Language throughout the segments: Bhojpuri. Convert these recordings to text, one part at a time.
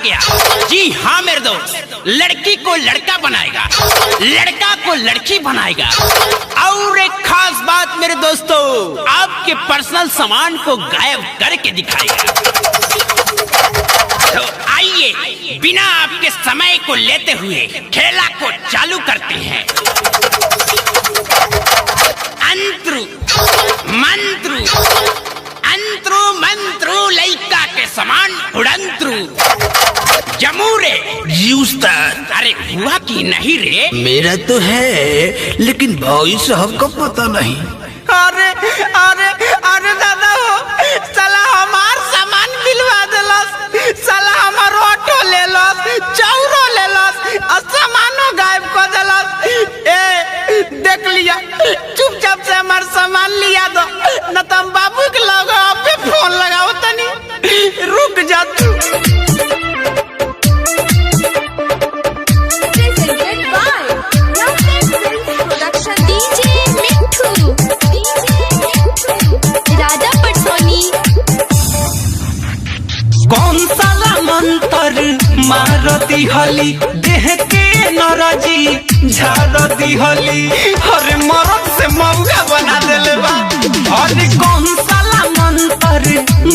गया। जी हाँ मेरे दोस्त, लड़की को लड़का बनाएगा, लड़का को लड़की बनाएगा। और एक खास बात मेरे दोस्तों, आपके पर्सनल सामान को गायब करके दिखाएगा। तो आइए बिना आपके समय को लेते हुए खेला को चालू करते हैं। अंतरु मंत्रु, अंतरु मंत्रु, लइका के समान उड़ंतरु जमूरे जी उस्ताद। अरे हुआ कि नहीं रे? मेरा तो है, लेकिन भाई साहब का पता नहीं। अरे अरे अरे दादा हो, साला हमार सामान बिलवा देलस, साला हमार ऑटो ले लस, चाउरो ले लस, और सामानो गायब कर देलस। ए देख लिया, चुपचाप से हमार सामान लिया दो, न तो हम बाबू के लगा पे फोन लगाओ तनी। रुक जा तू। कौन साला मंतर मारती हली, देह के नरजी झाड़ती हली, अरे मरद से मौका बना देले बा। अरे कौन साला मंतर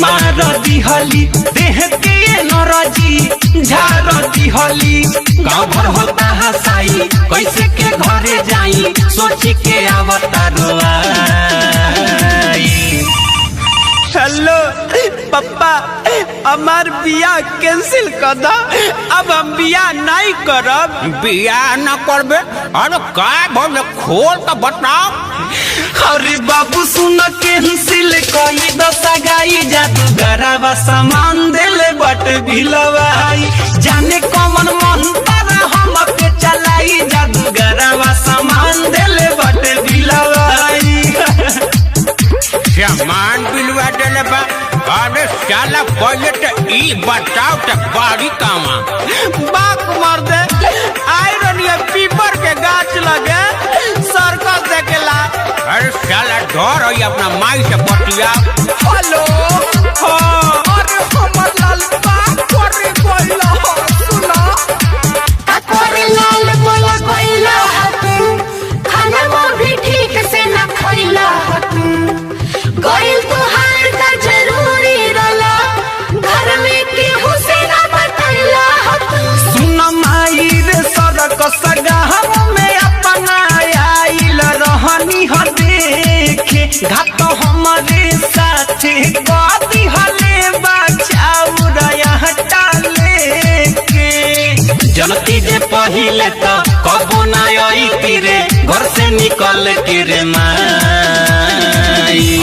मारती हली, देह के नरजी झाड़ती हली। गाँव भर होता हसाई, कैसे के घरे जाई, सोची के अवतारो आई। हेलो पप्पा, हमार बियाह कैंसिल कर दो, अब हम बियाह नहीं करब। बियाह न करबे? अरे काय बोले, खोल तो बताओ। अरे बाबू सुन कैंसिल कई दशा गाई, जादूगरवा सामान देले बट भिलवाई, जाने कौन मंत्र हम पे चलाई, जादूगरवा सामान देले बट भिलवाई। सामान बिलवा देले बा? अरे साला पहले तो ई बताओ तो बाड़ी कामा। बाक मार दे, आयरन या पीपर के गाछ लगे सर्कस देखेला। अरे साला डर है अपना माई से बतिया। हेलो हाँ, अरे हमर लाल बात करे कोइला सुना। अकोरे लाल बोला कोइला हतू, खाना वो भी ठीक से न खोइला हतू, गोइल तुहार का जरूरी रला, घर में केहू से न बतैला हतू। सुन माई रे सड़क सगाह में अपना आइल रहनी ह देखे, घाट हमारे साथे गदी हले बचाऊ हटा लेके। जनती जे पहिले तो कबो ना आई तीरे, घर से निकल के रे माई।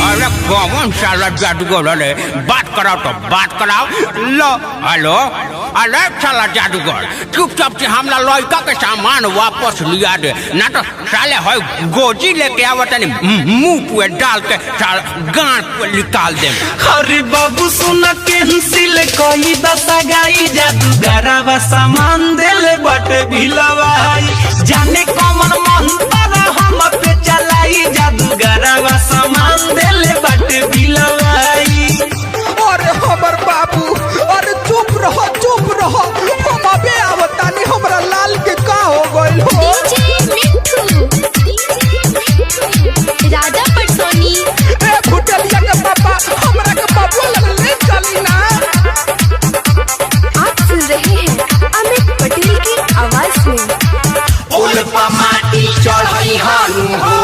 अरे कौन साला जादूगर है? बात कराओ तो बात कराओ। लो हेलो, अरे साला जादूगर, चुपचाप से हमला लड़का के सामान वापस लिया दे, ना तो साले है गोजी लेके आवत मुंह पे डाल के साला गांड पे निकाल दे। अरे बाबू सुन कैंसिल कई दशा गाई, जादूगरवा सामान देले बट भिलवाई, जाने कौन मंत्र हम पे चलाई, जादूगरवा सामान देले बट भिलवाई। अरे हमर बाबू, अरे चुप रहो चुप रहो, हम अबे आवतानी। हमरा लाल के का हो गइल हो? डीजे मिठू, राजा पटसोनी। ए फुटलिया के पापा, हमरा के बाबू लग ले चली ना। आप सुन रहे हैं अमित पटेल की आवाज में। उल्पा माटी चढ़ई हनु हो,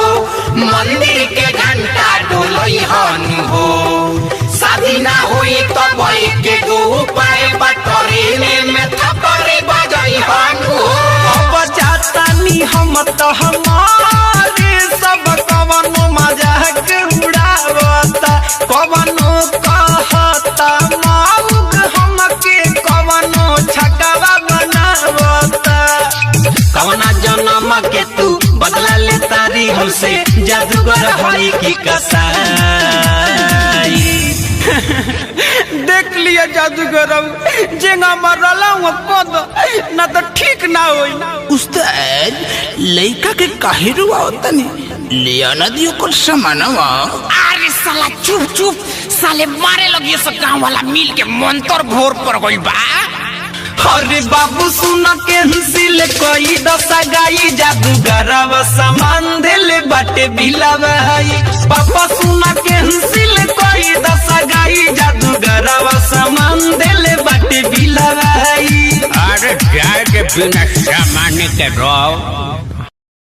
मंदिर के घंटा डोलई हनु हो, शादी ना हुई तो भाई के गो उपाय बटोरी में थपड़ी बजई हनु हो। अब जातानी हम तो हमारे सब कवनो मजाक उड़ावता, कवनो कहता माउग हमके, कवनो छकवा बनावता। कवना जन्म के तू बदला ले तारी हमसे, जादूगर होई की कसाई। देख लिया जादूगर, जेंगा मरला हूँ कद ना तो ठीक ना होई। उस्ताद लइका के काहे रुआवतनी, लिया ना दियो कुछ सामानवा। अरे साला चुप चुप, साले मारे लगी सब गाँव वाला मिल के मंतर भोर पर गइल बा। अरे बाबू सुन कैंसिल कोई दशा गाई जादूगरवा सामान दिल बाटे बिलवाई पापा सुन कैंसिल कोई दशा गाई जादूगरवा सामान दिल बाटे बिलवाई अरे जाए के बिना सामान के रहो